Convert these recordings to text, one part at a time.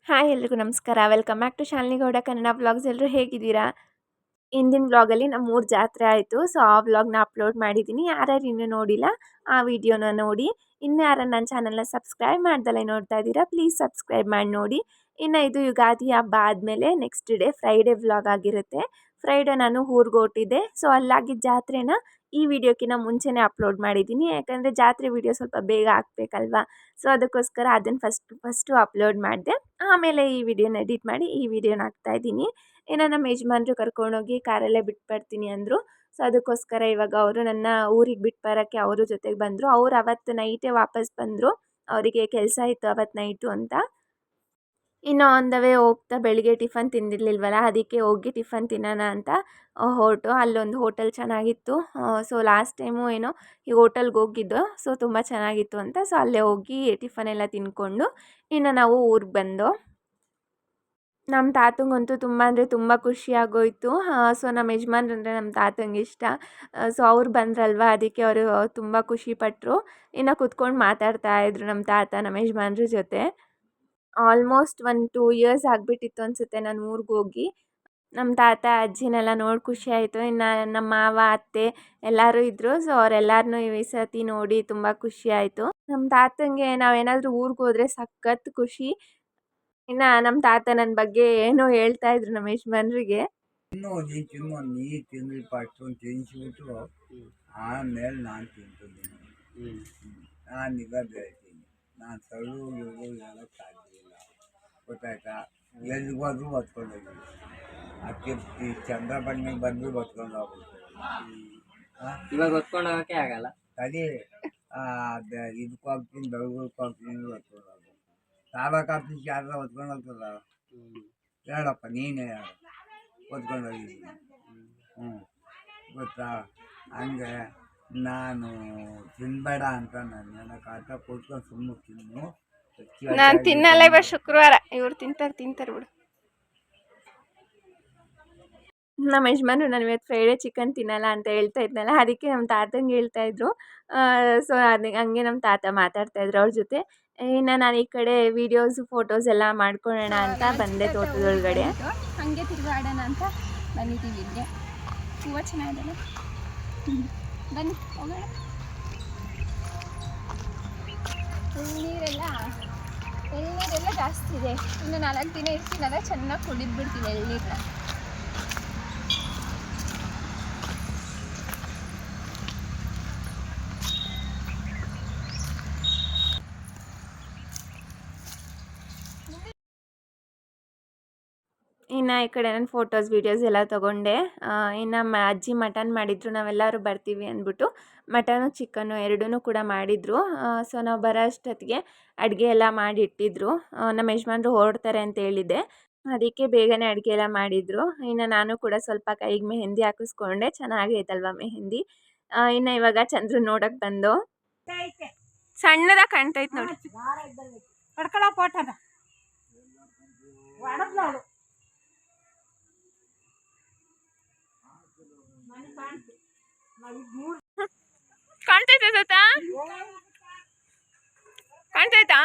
Hi ಎಲ್ರಿಗೂ ನಮಸ್ಕಾರ. Welcome back to Shalini Gowda Kannada vlogs. ಎಲ್ಲರೂ ಹೇಗಿದ್ದೀರಾ? ಇಂದಿನ ವ್ಲಾಗಲ್ಲಿ ನಮ್ಮ ಊರ ಜಾತ್ರೆ ಆಯಿತು. ಸೊ ಆ ವ್ಲಾಗ್ನ ಅಪ್ಲೋಡ್ ಮಾಡಿದ್ದೀನಿ. ಯಾರ್ಯಾರು ಇನ್ನೂ ನೋಡಿಲ್ಲ ಆ ವಿಡಿಯೋನ ನೋಡಿ. ಇನ್ನು ಯಾರು ನನ್ನ ಚಾನಲ್ನ ಸಬ್ಸ್ಕ್ರೈಬ್ ಮಾಡ್ದಲೇ ನೋಡ್ತಾ ಇದ್ದೀರಾ, ಪ್ಲೀಸ್ ಸಬ್ಸ್ಕ್ರೈಬ್ ಮಾಡಿ ನೋಡಿ. ಇನ್ನು ಇದು ಯುಗಾದಿ ಹಬ್ಬ ಆದಮೇಲೆ ನೆಕ್ಸ್ಟ್ ಡೇ ಫ್ರೈಡೇ ವ್ಲಾಗ್ ಆಗಿರುತ್ತೆ. ಫ್ರೈಡೇ ನಾನು ಊರಿಗೆ ಹೊರಟಿದ್ದೆ. ಸೊ ಅಲ್ಲಾಗಿದ್ದ ಜಾತ್ರೆನ ಈ ವಿಡಿಯೋಕ್ಕಿಂತ ಮುಂಚೆನೇ ಅಪ್ಲೋಡ್ ಮಾಡಿದ್ದೀನಿ. ಯಾಕಂದರೆ ಜಾತ್ರೆ ವಿಡಿಯೋ ಸ್ವಲ್ಪ ಬೇಗ ಹಾಕ್ಬೇಕಲ್ವಾ. ಸೊ ಅದಕ್ಕೋಸ್ಕರ ಅದನ್ನು ಫಸ್ಟು ಅಪ್ಲೋಡ್ ಮಾಡಿದೆ. ಆಮೇಲೆ ಈ ವಿಡಿಯೋನ ಎಡಿಟ್ ಮಾಡಿ ಈ ವಿಡಿಯೋನ ಹಾಕ್ತಾಯಿದ್ದೀನಿ. ಏನೋ ನಮ್ಮ ಯಜಮಾನ್ರು ಕರ್ಕೊಂಡೋಗಿ ಕಾರಲ್ಲೇ ಬಿಟ್ಟು ಬರ್ತೀನಿ ಅಂದರು. ಸೊ ಅದಕ್ಕೋಸ್ಕರ ಇವಾಗ ಅವರು ನನ್ನ ಊರಿಗೆ ಬಿಟ್ಟು ಬರೋಕ್ಕೆ ಅವರು ಜೊತೆಗೆ ಬಂದರು. ಅವ್ರು ಅವತ್ತು ನೈಟೇ ವಾಪಸ್ ಬಂದರು. ಅವರಿಗೆ ಕೆಲಸ ಇತ್ತು ಅವತ್ತು ನೈಟು ಅಂತ. ಇನ್ನು ಆನ್ ದ ವೇ ಹೋಗ್ತಾ ಬೆಳಿಗ್ಗೆ ಟಿಫನ್ ತಿಂದಿರಲಿಲ್ವಲ್ಲ, ಅದಕ್ಕೆ ಹೋಗಿ ಟಿಫನ್ ತಿನ್ನೋಣ ಅಂತ ಹೊರಟು. ಅಲ್ಲೊಂದು ಹೋಟೆಲ್ ಚೆನ್ನಾಗಿತ್ತು. ಸೊ ಲಾಸ್ಟ್ ಟೈಮು ಏನೋ ಈ ಹೋಟೆಲ್ಗೆ ಹೋಗಿದ್ದು, ಸೊ ತುಂಬ ಚೆನ್ನಾಗಿತ್ತು ಅಂತ. ಸೊ ಅಲ್ಲೇ ಹೋಗಿ ಟಿಫನ್ ಎಲ್ಲ ತಿಂದ್ಕೊಂಡು ಇನ್ನು ನಾವು ಊರಿಗೆ ಬಂದೋ. ನಮ್ಮ ತಾತಂಗಂತೂ ತುಂಬ ಅಂದರೆ ತುಂಬ ಖುಷಿ ಆಗೋಯಿತು. ಸೊ ನಮ್ಮ ಯಜಮಾನ್ರಂದರೆ ನಮ್ಮ ತಾತಂಗೆ ಇಷ್ಟ. ಸೊ ಅವ್ರು ಬಂದ್ರಲ್ವ, ಅದಕ್ಕೆ ಅವರು ತುಂಬ ಖುಷಿಪಟ್ಟರು. ಇನ್ನು ಕೂತ್ಕೊಂಡು ಮಾತಾಡ್ತಾಯಿದ್ರು ನಮ್ಮ ತಾತ ನಮ್ಮ ಯಜಮಾನ್ರ ಜೊತೆ. ಆಲ್ಮೋಸ್ಟ್ 1-2 ಇಯರ್ಸ್ ಆಗಿಬಿಟ್ಟಿತ್ತು ಅನಿಸುತ್ತೆ ನಾನು ಊರಿಗೆ ಹೋಗಿ. ನಮ್ಮ ತಾತ ಅಜ್ಜಿನೆಲ್ಲ ನೋಡಿ ಖುಷಿ ಆಯಿತು. ಇನ್ನು ನಮ್ಮ ಮಾವ ಅತ್ತೆ ಎಲ್ಲರೂ ಇದ್ದರು. ಸೊ ಅವರೆಲ್ಲರನ್ನೂ ಈ ಸತಿ ನೋಡಿ ತುಂಬ ಖುಷಿ ಆಯಿತು. ನಮ್ಮ ತಾತಂಗೆ ನಾವೇನಾದರೂ ಊರಿಗೆ ಹೋದರೆ ಸಖತ್ ಖುಷಿ. ಇನ್ನು ನಮ್ಮ ತಾತ ನನ್ನ ಬಗ್ಗೆ ಏನೋ ಹೇಳ್ತಾ ಇದ್ರು ನಮ್ಮ ಯಜಮಾನ್ರಿಗೆ. ನೀ ತಿಂದು ಫಸ್ಟು ತಿನ್ನಿಸ್ಬಿಟ್ಟು ಆಮೇಲೆ ನಾನು ತಿಂತಿದ್ದೀನಿ. ನಾನು ಈಗ ಬೆಳಿತೀನಿ. ನಾನು ಸಳ್ಳು ಹೇಳೋಕ್ಕೆ ಸಾಧ್ಯ ಇಲ್ಲ, ಗೊತ್ತಾಯ್ತಾ? ಎಲ್ಲಿಗೋದ್ರೂ ಹೊತ್ಕೊಂಡೋಗಿದ್ದೀನಿ. ಅದಕ್ಕೆ ಈ ಚಂದ್ರಬಂಡಿಗೆ ಬಂದು ಹೊತ್ಕೊಂಡು ಹೋಗ್ಬಿಟ್ಟು ಇವಾಗ ಹೊತ್ಕೊಂಡು ಹೋಗೋಕ್ಕೆ ಆಗಲ್ಲ. ಸರಿ, ಇದಕ್ಕೆ ಹೋಗ್ತೀನಿ, ಬೆಳಗ್ಗೆಗೆ ಹೋಗ್ತೀನಿ ಹೊತ್ಕೊಂಡು ಹೋಗ್ಬೇಕು. ತಾಲೂಕು ಆಫೀಸ್ಗೆ ಯಾರು ಹೊತ್ಕೊಂಡು ಹೋಗ್ತದ? ಹೇಳಪ್ಪ, ನೀನೇ ಹೇಳು. ಹೊತ್ಕೊಂಡು ಹೋಗಿದ್ದೀನಿ. ಗೊತ್ತಾ? ಹಂಗೆ ನಾನು ತಿನ್ನಬೇಡ ಅಂತ ನಾನು ಹೇಳೋಕ್ಕಾಗ ಕೊಟ್ಕೊಂಡು ಸುಮ್ಮನೆ ತಿನ್ನು. ನಾನು ತಿನ್ನಲ್ಲ. ಇವಾಗ ಶುಕ್ರವಾರ ಇವ್ರು ತಿಂತಾರೆ ಬಿಡು. ನಮ್ಮ ಯಜಮಾನ್ರು ನಾನು ಇವತ್ತು ಫ್ರೈಡೇ ಚಿಕನ್ ತಿನ್ನಲ್ಲ ಅಂತ ಹೇಳ್ತಾ ಇದ್ನಲ್ಲ, ಅದಕ್ಕೆ ನಮ್ಮ ತಾತಂಗೆ ಹೇಳ್ತಾಯಿದ್ರು. ಸೊ ಹಂಗೆ ನಮ್ಮ ತಾತ ಮಾತಾಡ್ತಾಯಿದ್ರು ಅವ್ರ ಜೊತೆ. ಇನ್ನು ನಾನು ಈ ಕಡೆ ವೀಡಿಯೋಸು ಫೋಟೋಸ್ ಎಲ್ಲ ಮಾಡ್ಕೊಳ್ಳೋಣ ಅಂತ ಬಂದೆ ತೋಟದೊಳಗಡೆ. ಹಾಗೆ ತಿರುಗಾಡೋಣ ಅಂತ ಬಂದಿದ್ದೀವಿ. ಇಲ್ಲಿಗೆ ಹೂವು ಚೆನ್ನಾಗಿದೆ, ಬನ್ನಿ ಹೋಗೋಣ. ಎಳ್ನೀರೆಲ್ಲ ಜಾಸ್ತಿ ಇದೆ. ಇನ್ನು 4 ದಿನ ಇರ್ತೀನಲ್ಲ, ಚೆನ್ನಾಗಿ ಕುಡಿದ್ಬಿಡ್ತೀನಿ ಎಳ್ನೀರನ್ನ. ಇನ್ನು ಈ ಕಡೆ ನಾನು ಫೋಟೋಸ್ ವೀಡಿಯೋಸ್ ಎಲ್ಲ ತೊಗೊಂಡೆ. ಇನ್ನು ಅಜ್ಜಿ ಮಟನ್ ಮಾಡಿದ್ರು, ನಾವೆಲ್ಲರೂ ಬರ್ತೀವಿ ಅಂದ್ಬಿಟ್ಟು ಮಟನು ಚಿಕನ್ನು ಎರಡೂ ಕೂಡ ಮಾಡಿದರು. ಸೊ ನಾವು ಬರೋ ಅಷ್ಟೊತ್ತಿಗೆ ಅಡುಗೆ ಎಲ್ಲ ಮಾಡಿಟ್ಟಿದ್ರು. ನಮ್ಮ ಯಜಮಾನ್ರು ಹೊರಡ್ತಾರೆ ಅಂತ ಹೇಳಿದ್ದೆ, ಅದಕ್ಕೆ ಬೇಗನೆ ಅಡುಗೆ ಎಲ್ಲ ಮಾಡಿದರು. ಇನ್ನು ನಾನು ಕೂಡ ಸ್ವಲ್ಪ ಕೈಗೆ ಮೆಹಂದಿ ಹಾಕಿಸ್ಕೊಂಡೆ. ಚೆನ್ನಾಗೈತಲ್ವ ಮೆಹಂದಿ. ಇನ್ನು ಇವಾಗ ಚಂದ್ರು ನೋಡೋಕ್ಕೆ ಬಂದು ಸಣ್ಣದಾಗಿ ಕಾಣ್ತೈತೆ ನೋಡಿ. ಕಾಣ್ತೈತೆ ತಾತ? ಕಾಣ್ತೈತಾ?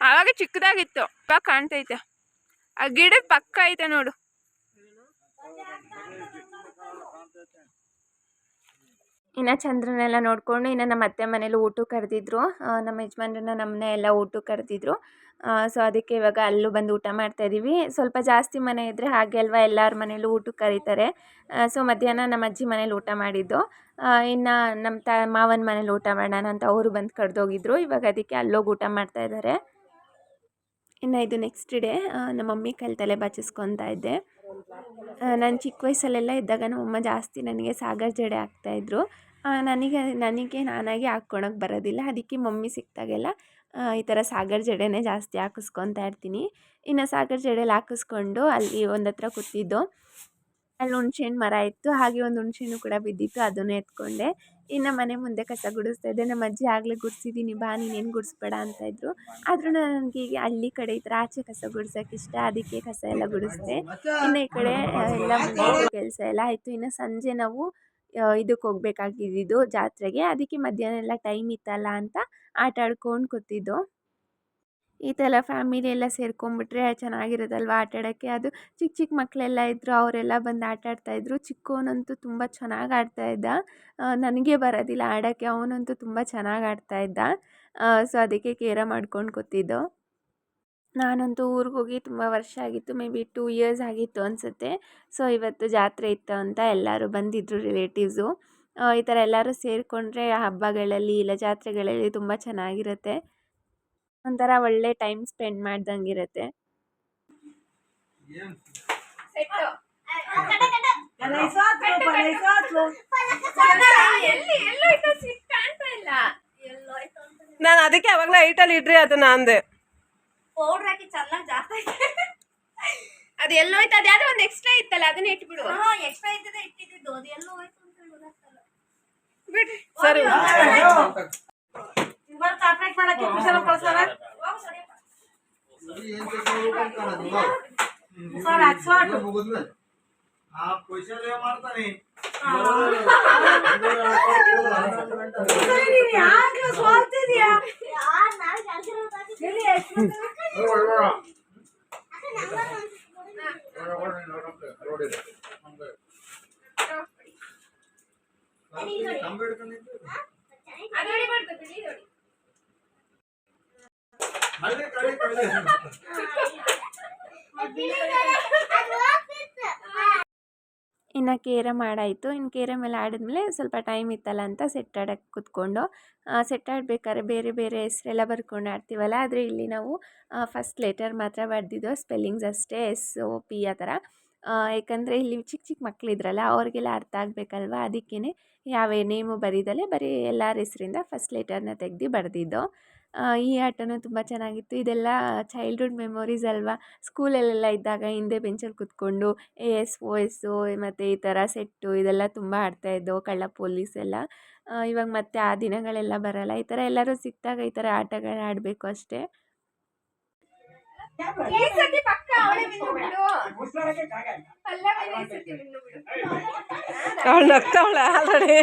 ಆವಾಗ ಚಿಕ್ಕದಾಗಿತ್ತು, ಇವಾಗ ಕಾಣ್ತೈತೆ. ಆ ಗಿಡದ ಪಕ್ಕ ಐತೆ ನೋಡು. ಇನ್ನು ಚಂದ್ರನೆಲ್ಲ ನೋಡಿಕೊಂಡು ಇನ್ನು ನಮ್ಮ ಅತ್ತೆ ಮನೇಲಿ ಊಟಕ್ಕೆ ಕರೆದಿದ್ರು. ನಮ್ಮ ಯಜಮಾನ್ರನ್ನ ನಮ್ಮನ್ನೇ ಎಲ್ಲ ಊಟಕ್ಕೆ ಕರೆದಿದ್ರು. ಸೊ ಅದಕ್ಕೆ ಇವಾಗ ಅಲ್ಲೂ ಬಂದು ಊಟ ಮಾಡ್ತಾಯಿದ್ದೀವಿ. ಸ್ವಲ್ಪ ಜಾಸ್ತಿ ಮನೆ ಇದ್ದರೆ ಹಾಗೆ ಅಲ್ವಾ, ಎಲ್ಲರ ಮನೇಲೂ ಊಟಕ್ಕೆ ಕರೀತಾರೆ. ಸೊ ಮಧ್ಯಾಹ್ನ ನಮ್ಮ ಅಜ್ಜಿ ಮನೇಲಿ ಊಟ ಮಾಡಿದ್ದು. ಇನ್ನು ನಮ್ಮ ಮಾವನ ಮನೇಲಿ ಊಟ ಮಾಡೋಣ ಅಂತ ಅವರು ಬಂದು ಕರೆದೋಗಿದ್ರು. ಇವಾಗ ಅದಕ್ಕೆ ಅಲ್ಲೋಗಿ ಊಟ ಮಾಡ್ತಾಯಿದ್ದಾರೆ. ಇನ್ನು ಇದು ನೆಕ್ಸ್ಟ್ ಡೇ ನಮ್ಮ ಮಮ್ಮಿ ಕೈಲಿ ತಲೆ ಬಾಚಿಸ್ಕೊತಾ ಇದ್ದೆ. ನಾನು ಚಿಕ್ಕ ವಯಸ್ಸಲ್ಲೆಲ್ಲ ಇದ್ದಾಗ ನಮ್ಮಮ್ಮ ಜಾಸ್ತಿ ನನಗೆ ಸಾಗರ್ ಜಡೆ ಹಾಕ್ತಾಯಿದ್ರು. ನನಗೆ ನಾನಾಗಿ ಹಾಕ್ಕೊಳಕ್ಕೆ ಬರೋದಿಲ್ಲ. ಅದಕ್ಕೆ ಮಮ್ಮಿ ಸಿಕ್ತಾಗೆಲ್ಲ ಈ ಥರ ಸಾಗರ್ ಜಡೆನೇ ಜಾಸ್ತಿ ಹಾಕಿಸ್ಕೊತಾ ಇರ್ತೀನಿ. ಇನ್ನು ಸಾಗರ್ ಜಡೆಯಲ್ಲಿ ಹಾಕಿಸ್ಕೊಂಡು ಅಲ್ಲಿ ಒಂದು ಹತ್ರ ಕೂತಿದ್ದು. ಅಲ್ಲಿ ಹುಣ್ಸೆಹಣ್ಣು ಮರ ಇತ್ತು, ಹಾಗೆ ಒಂದು ಹುಣ್ಸೆಹಣ್ಣು ಕೂಡ ಬಿದ್ದಿತ್ತು, ಅದನ್ನು ಎತ್ಕೊಂಡೆ. ಇನ್ನು ಮನೆ ಮುಂದೆ ಕಸ ಗುಡಿಸ್ತಾ ಇದ್ದೆ. ನಮ್ಮ ಅಜ್ಜಿ ಆಗಲೇ ಗುಡಿಸಿದ್ದೀನಿ ಬಾ, ನೀನೇನು ಗುಡಿಸ್ಬೇಡ ಅಂತಾಯಿದ್ರು. ಆದರೂ ನನಗೆ ಈಗ ಹಳ್ಳಿ ಕಡೆ ಈ ಥರ ಆಚೆ ಕಸ ಗುಡ್ಸೋಕೆ ಇಷ್ಟ, ಅದಕ್ಕೆ ಕಸ ಎಲ್ಲ ಗುಡಿಸ್ದೆ. ಇನ್ನು ಈ ಕಡೆ ಎಲ್ಲ ಕೆಲಸ ಎಲ್ಲ ಆಯಿತು. ಇನ್ನು ಸಂಜೆ ನಾವು ಇದಕ್ಕೆ ಹೋಗ್ಬೇಕಾಗಿದ್ದು ಜಾತ್ರೆಗೆ. ಅದಕ್ಕೆ ಮಧ್ಯಾಹ್ನ ಎಲ್ಲ ಟೈಮ್ ಇತ್ತಲ್ಲ ಅಂತ ಆಟ ಆಡ್ಕೊಂಡು ಕೂತಿದ್ದೋ. ಈ ಥರ ಫ್ಯಾಮಿಲಿ ಎಲ್ಲ ಸೇರ್ಕೊಂಡ್ಬಿಟ್ರೆ ಚೆನ್ನಾಗಿರೋದಲ್ವ ಆಟ ಆಡೋಕ್ಕೆ. ಅದು ಚಿಕ್ಕ ಚಿಕ್ಕ ಮಕ್ಕಳೆಲ್ಲ ಇದ್ದರು, ಅವರೆಲ್ಲ ಬಂದು ಆಟ ಆಡ್ತಾಯಿದ್ರು. ಚಿಕ್ಕವನಂತೂ ತುಂಬ ಚೆನ್ನಾಗಿ ಆಡ್ತಾಯಿದ್ದ. ನನಗೆ ಬರೋದಿಲ್ಲ ಆಡೋಕ್ಕೆ, ಅವನಂತೂ ತುಂಬ ಚೆನ್ನಾಗಿ ಆಡ್ತಾಯಿದ್ದ. ಸೊ ಅದಕ್ಕೆ ಕೇರಮ್ ಆಡ್ಕೊಂಡು ಕೂತಿದ್ದೋ. ನಾನಂತೂ ಊರಿಗೆ ಹೋಗಿ ತುಂಬ ವರ್ಷ ಆಗಿತ್ತು, ಮೇ ಬಿ 2 ಇಯರ್ಸ್ ಆಗಿತ್ತು ಅನಿಸುತ್ತೆ. ಸೊ ಇವತ್ತು ಜಾತ್ರೆ ಇತ್ತು ಅಂತ ಎಲ್ಲರೂ ಬಂದಿದ್ದರು ರಿಲೇಟಿವ್ಸು. ಈ ಥರ ಎಲ್ಲರೂ ಸೇರಿಕೊಂಡ್ರೆ ಹಬ್ಬಗಳಲ್ಲಿ ಇಲ್ಲ ಜಾತ್ರೆಗಳಲ್ಲಿ ತುಂಬ ಚೆನ್ನಾಗಿರುತ್ತೆ. ಒಂಥರ ಒಳ್ಳೆ ಟೈಮ್ ಸ್ಪೆಂಡ್ ಮಾಡ್ದಂಗಿರುತ್ತೆ. ನಾನು ಅದಕ್ಕೆ ಅವಾಗಲೇ ಐಟಲ್ಲಿ ಇಡ್ರಿ ಅದನ್ನ ಅಂದೆ. ಪೌಡ್ರ್ ಹಾಕಿ ಚೆನ್ನಾಗಿ ಜಾಸ್ತಿ ಅದು ಎಲ್ಲೋಯ್ತು? ಅದು ಯಾವುದೋ ಒಂದು ಎಕ್ಸ್ಟ್ರಾ ಇತ್ತಲ್ಲ, ಅದನ್ನ ಇಟ್ಬಿಡು. ಎಕ್ಸ್ಟ್ರಾ ಇದ್ದದೆ ಇಟ್ಟಿದ್ದು, ಅದು ಎಲ್ಲೋ ಹೋಯ್ತು ಅಂತ ಗೊತ್ತಾಗ್ತಲ್ಲ. ಬಿಡ್ರಿ ಸರಿ. ಇವಾಗ ಕಾಪ್ರೇಟ್ ಮಾಡಕ್ಕೆ ಕುಶಲ ಕಳ್ಸೋಣ. ಸರ್ ಅಕ್ಸ್ವಾಟ್ ಆ ಕುಶಲ ಮಾಡ್ತಾನೆ. ಯಾಕೆ ಸೋಲ್ತಿದ್ಯಾ? ಇನ್ನು ಕೇರಮ್ ಆಡಾಯಿತು. ಇನ್ನು ಕೇರಮ್ ಎಲ್ಲ ಆಡಿದ್ಮೇಲೆ ಸ್ವಲ್ಪ ಟೈಮ್ ಇತ್ತಲ್ಲ ಅಂತ ಸೆಟ್ ಆಡೋಕ್ಕೆ ಕೂತ್ಕೊಂಡು, ಸೆಟ್ ಆಡಬೇಕಾದ್ರೆ ಬೇರೆ ಬೇರೆ ಹೆಸರೆಲ್ಲ ಬರ್ಕೊಂಡು ಆಡ್ತೀವಲ್ಲ, ಆದರೆ ಇಲ್ಲಿ ನಾವು ಫಸ್ಟ್ ಲೆಟರ್ ಮಾತ್ರ ಬರೆದಿದ್ದೋ, ಸ್ಪೆಲ್ಲಿಂಗ್ಸ್ ಅಷ್ಟೇ, SOP ಆ ಥರ. ಯಾಕಂದರೆ ಇಲ್ಲಿ ಚಿಕ್ಕ ಚಿಕ್ಕ ಮಕ್ಕಳಿದ್ರಲ್ಲ, ಅವ್ರಿಗೆಲ್ಲ ಅರ್ಥ ಆಗಬೇಕಲ್ವ, ಅದಕ್ಕೇ ಯಾವ ನೇಮು ಬರೀದಲ್ಲೇ ಬರೀ ಎಲ್ಲರ ಹೆಸರಿಂದ ಫಸ್ಟ್ ಲೆಟರ್ನ ತೆಗೆದು ಬರೆದಿದ್ದೋ. ಈ ಆಟನೂ ತುಂಬ ಚೆನ್ನಾಗಿತ್ತು. ಇದೆಲ್ಲ ಚೈಲ್ಡ್ಹುಡ್ ಮೆಮೊರೀಸ್ ಅಲ್ವಾ. ಸ್ಕೂಲಲ್ಲೆಲ್ಲ ಇದ್ದಾಗ ಹಿಂದೆ ಬೆಂಚಲ್ಲಿ ಕೂತ್ಕೊಂಡು AS OS ಮತ್ತು ಈ ಥರ ಸೆಟ್ಟು ಇದೆಲ್ಲ ತುಂಬ ಆಡ್ತಾಯಿದ್ದೋ, ಕಳ್ಳ ಪೊಲೀಸ್ ಎಲ್ಲ. ಇವಾಗ ಮತ್ತೆ ಆ ದಿನಗಳೆಲ್ಲ ಬರಲ್ಲ. ಈ ಥರ ಎಲ್ಲರೂ ಸಿಕ್ಕಿದಾಗ ಈ ಥರ ಆಟಗಳು ಆಡಬೇಕು ಅಷ್ಟೇ. ಅವಳು ನಗ್ತಾವಳ ಆಲ್ರೆಡಿ.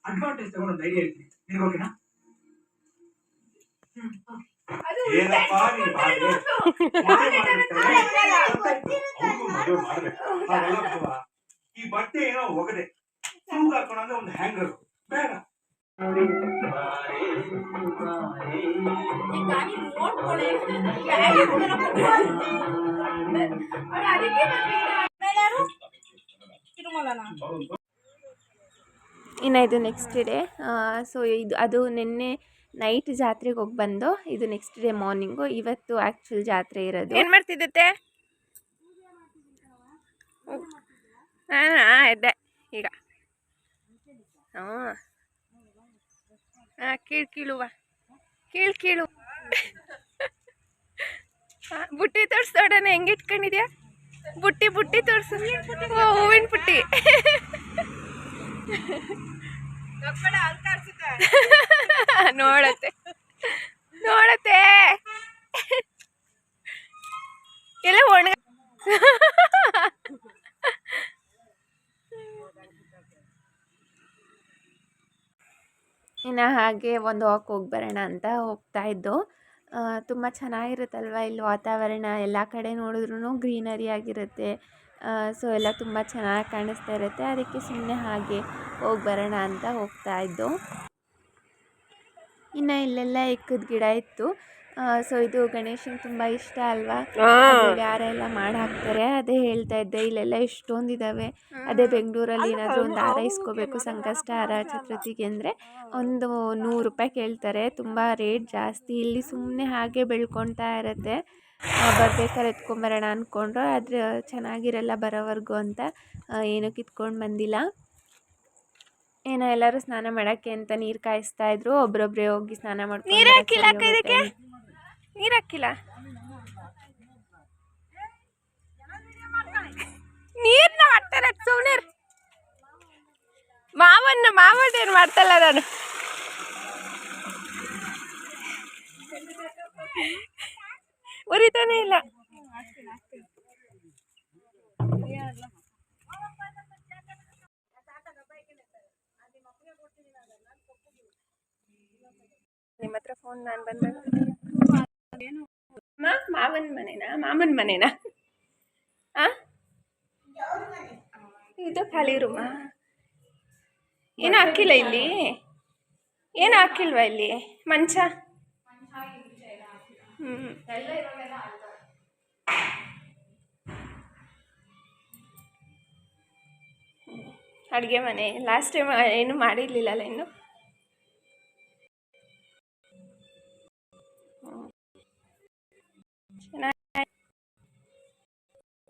ಅಡ್ವಾಂಟೇಜ್ ತಗೊಂಡು ಧೈರ್ಯ ಹೇಳ್ತೀನಿ. ನಿನಗೆ ಓಕೆನಾ? ಈ ಬಟ್ಟೆ ಏನೋ ಒಗದೆ ತೂಗ ಹಾಕೋಣ ಒಂದು ಹ್ಯಾಂಗರ್ ಬೇಡ. ಇನ್ನು ಇದು ನೆಕ್ಸ್ಟ್ ಡೇ. ಸೊ ಅದು ನಿನ್ನೆ ನೈಟ್ ಜಾತ್ರೆಗೆ ಹೋಗಿ ಬಂದು, ಇದು ನೆಕ್ಸ್ಟ್ ಡೇ ಮಾರ್ನಿಂಗು. ಇವತ್ತು ಆ್ಯಕ್ಚುಲ್ ಜಾತ್ರೆ ಇರೋದು. ಏನು ಮಾಡ್ತಿದ್ದೆ? ಎದ್ದೆ ಈಗ. ಕೀಳುವ ಕೀಳು ಬುಟ್ಟಿ ತೋರಿಸ್ದೊಡನೆ ಹೆಂಗೆ ಇಟ್ಕೊಂಡಿದ್ಯಾ? ಬುಟ್ಟಿ ತೋರಿಸು. ಹೂವಿನ ಬುಟ್ಟಿ. ನೋಡತ್ತೆ ಎಲ್ಲ ಒಣಗ. ಇನ್ನು ಹಾಗೆ ಒಂದು ವಾಕ್ ಹೋಗಿ ಬರೋಣ ಅಂತ ಹೋಗ್ತಾ ಇದ್ದೋ. ತುಂಬ ಚೆನ್ನಾಗಿರುತ್ತಲ್ವ ಇಲ್ಲಿ ವಾತಾವರಣ. ಎಲ್ಲ ಕಡೆ ನೋಡಿದ್ರೂ ಗ್ರೀನರಿ ಆಗಿರುತ್ತೆ. ಸೊ ಎಲ್ಲ ತುಂಬ ಚೆನ್ನಾಗಿ ಕಾಣಿಸ್ತಾ ಇರುತ್ತೆ. ಅದಕ್ಕೆ ಸುಮ್ಮನೆ ಹಾಗೆ ಹೋಗಿ ಬರೋಣ ಅಂತ ಹೋಗ್ತಾ ಇದ್ದೋ. ಇನ್ನು ಇಲ್ಲೆಲ್ಲ ಎಕ್ಕದ ಗಿಡ ಇತ್ತು. ಸೊ ಇದು ಗಣೇಶಂಗೆ ತುಂಬ ಇಷ್ಟ ಅಲ್ವಾ, ಯಾರೆಲ್ಲ ಮಾಡಿ ಹಾಕ್ತಾರೆ. ಅದೇ ಹೇಳ್ತಾ ಇದ್ದೆ, ಇಲ್ಲೆಲ್ಲ ಎಷ್ಟೊಂದಿದ್ದಾವೆ. ಅದೇ ಬೆಂಗಳೂರಲ್ಲಿ ಏನಾದರೂ ಒಂದು ಹಾರ ಇಸ್ಕೋಬೇಕು ಸಂಕಷ್ಟ ಹಾರ ಚತುರ್ಥಿಗೆ ಅಂದರೆ ಒಂದು 100 ರೂಪಾಯಿ ಕೇಳ್ತಾರೆ. ತುಂಬ ರೇಟ್ ಜಾಸ್ತಿ. ಇಲ್ಲಿ ಸುಮ್ಮನೆ ಹಾಗೆ ಬೆಳ್ಕೊತಾ ಇರುತ್ತೆ. ಬರ್ಬೇಕಾದ್ರೆ ಎತ್ಕೊಂಬರೋಣ ಅಂದ್ಕೊಂಡ್ರು, ಆದರೆ ಚೆನ್ನಾಗಿರಲ್ಲ ಬರೋವರೆಗೂ ಅಂತ ಏನೂ ಕಿತ್ಕೊಂಡು ಬಂದಿಲ್ಲ. ಏನೋ ಎಲ್ಲರೂ ಸ್ನಾನ ಮಾಡೋಕ್ಕೆ ಅಂತ ನೀರು ಕಾಯಿಸ್ತಾ ಇದ್ರು. ಒಬ್ರೊಬ್ಬರೇ ಹೋಗಿ ಸ್ನಾನ ಮಾಡ್ಕೊಂಡು ನೀರು ಹಾಕಿಲ್ಲ. ನೀರನ್ನ ಹಾಕ್ತಾರೆ ಸುಮ್ಮನೆ ಮಾವನ್ ಏನು ಮಾಡ್ತಲ್ಲ ನಾನು. ಉರಿತಾನೆ ಇಲ್ಲ. ನಿಮ್ಮ ಹತ್ರ ಫೋನ್ ನಾನು ಬಂದಾಗ ಮಾಮನ ಮನೆನಾ ಆ ಇದು ಖಾಲಿ ರೂಮಾ? ಏನು ಹಾಕಿಲ್ಲ ಇಲ್ಲಿ? ಏನು ಹಾಕಿಲ್ವಾ ಇಲ್ಲಿ ಮಂಚ? ಅಡುಗೆ ಮನೆ ಲಾಸ್ಟ್ ಟೈಮ್ ಏನು ಮಾಡಿರ್ಲಿಲ್ಲಲ್ಲ ಇನ್ನು.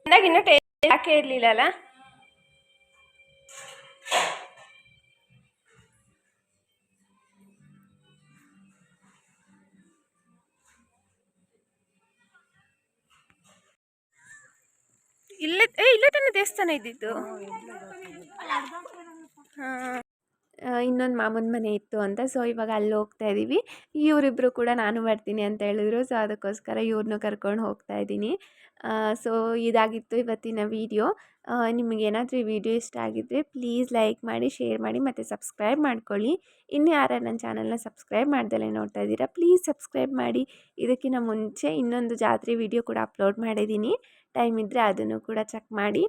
ಚೆನ್ನಾಗಿ ಇನ್ನೂ ಟೇಸ್ಟ್ ಯಾಕೆ ಇರಲಿಲ್ಲಲ್ಲ. ಇಲ್ಲೇ ತಾನೇ ದೇವಸ್ಥಾನ ಇದ್ದಿದ್ದು. ಹಾಂ, ಇನ್ನೊಂದು ಮಾಮನ ಮನೆ ಇತ್ತು ಅಂತ, ಸೊ ಇವಾಗ ಅಲ್ಲಿ ಹೋಗ್ತಾ ಇದ್ದೀವಿ. ಇವರಿಬ್ಬರು ಕೂಡ ನಾನು ಬರ್ತೀನಿ ಅಂತ ಹೇಳಿದ್ರು, ಸೊ ಅದಕ್ಕೋಸ್ಕರ ಇವ್ರನ್ನೂ ಕರ್ಕೊಂಡು ಹೋಗ್ತಾ ಇದ್ದೀನಿ. ಸೊ ಇದಾಗಿತ್ತು ಇವತ್ತಿನ ವೀಡಿಯೋ. ನಿಮಗೇನಾದರೂ ಈ ವಿಡಿಯೋ ಇಷ್ಟ ಆಗಿದ್ದರೆ ಪ್ಲೀಸ್ ಲೈಕ್ ಮಾಡಿ, ಶೇರ್ ಮಾಡಿ ಮತ್ತು ಸಬ್ಸ್ಕ್ರೈಬ್ ಮಾಡ್ಕೊಳ್ಳಿ. ಇನ್ನು ಯಾರು ನನ್ನ ಚಾನಲ್ನ ಸಬ್ಸ್ಕ್ರೈಬ್ ಮಾಡ್ದಲೇ ನೋಡ್ತಾ ಇದ್ದೀರಾ ಪ್ಲೀಸ್ ಸಬ್ಸ್ಕ್ರೈಬ್ ಮಾಡಿ. ಇದಕ್ಕಿಂತ ಮುಂಚೆ ಇನ್ನೊಂದು ಜಾತ್ರೆ ವಿಡಿಯೋ ಕೂಡ ಅಪ್ಲೋಡ್ ಮಾಡಿದ್ದೀನಿ, ಟೈಮ್ ಇದ್ದರೆ ಅದನ್ನು ಕೂಡ ಚೆಕ್ ಮಾಡಿ.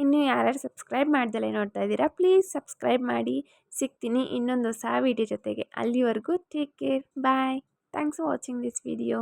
ಇನ್ನೂ ಯಾರ್ಯಾರು ಸಬ್ಸ್ಕ್ರೈಬ್ ಮಾಡ್ದಲೇ ನೋಡ್ತಾ ಇದ್ದೀರಾ ಪ್ಲೀಸ್ ಸಬ್ಸ್ಕ್ರೈಬ್ ಮಾಡಿ. ಸಿಗ್ತೀನಿ ಇನ್ನೊಂದು ಹೊಸ ವಿಡಿಯೋ ಜೊತೆಗೆ. ಅಲ್ಲಿವರೆಗೂ take care, bye. Thanks for watching this video.